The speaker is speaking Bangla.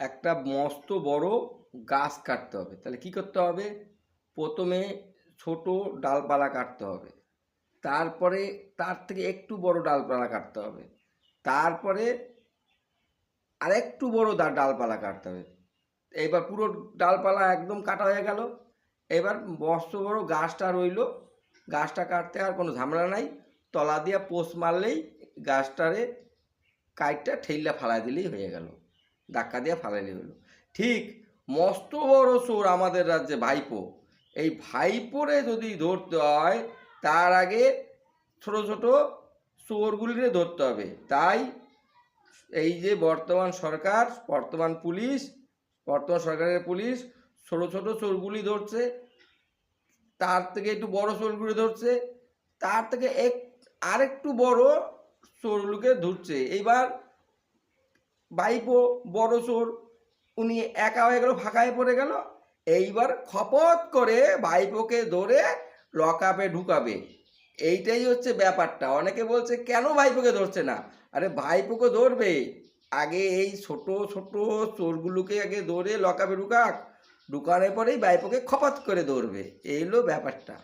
একটা মস্ত বড় গাছ কাটতে হবে। তাহলে কি করতে হবে? প্রথমে ছোট ডালপালা কাটতে হবে, তারপরে তার থেকে একটু বড় ডালপালা কাটতে হবে, তারপরে আরেকটু বড় ডালপালা কাটতে হবে। এবার পুরো ডালপালা একদম কাটা হয়ে গেল। এবার মস্ত বড় গাছটা রইল। গাছটা কাটতে আর কোনো ঝামেলা নাই, তলা দিয়ে পোষ মারলেই গাছটারে কাইটটা ঠেইলা ফালাই দিলেই হয়ে গেল, ধাক্কা দিয়ে ফালাইলেই হলো। ঠিক মস্ত বড় চোর আমাদের রাজ্যে ভাইপো। এই ভাইপোরে যদি ধরতে হয়, তার আগে ছোট ছোট চোরগুলিরে ধরতে হবে। তাই এই যে বর্তমান সরকার, বর্তমান সরকারের পুলিশ ছোট ছোট চোরগুলি ধরছে, তার থেকে একটু বড় চোরগুলি ধরছে, তার থেকে আরেকটু বড় চোরগুলোকে ধরছে। এইবার ভাইপো বড় চোর, উনি একা হয়ে গেল, ফাঁকায় পড়ে গেল। এইবার খপত করে ভাইপোকে ধরে লকআপে ঢুকাবে। এইটাই হচ্ছে ব্যাপারটা। অনেকে বলছে কেন ভাইপোকে ধরছে না? আরে ভাইপোকে ধরবে, আগে এই ছোট ছোট চোরগুলোকে আগে ধরে লকআপে ঢুকানোর পরেই ভাইপোকে খপত করে ধরবে। এই হলো ব্যাপারটা।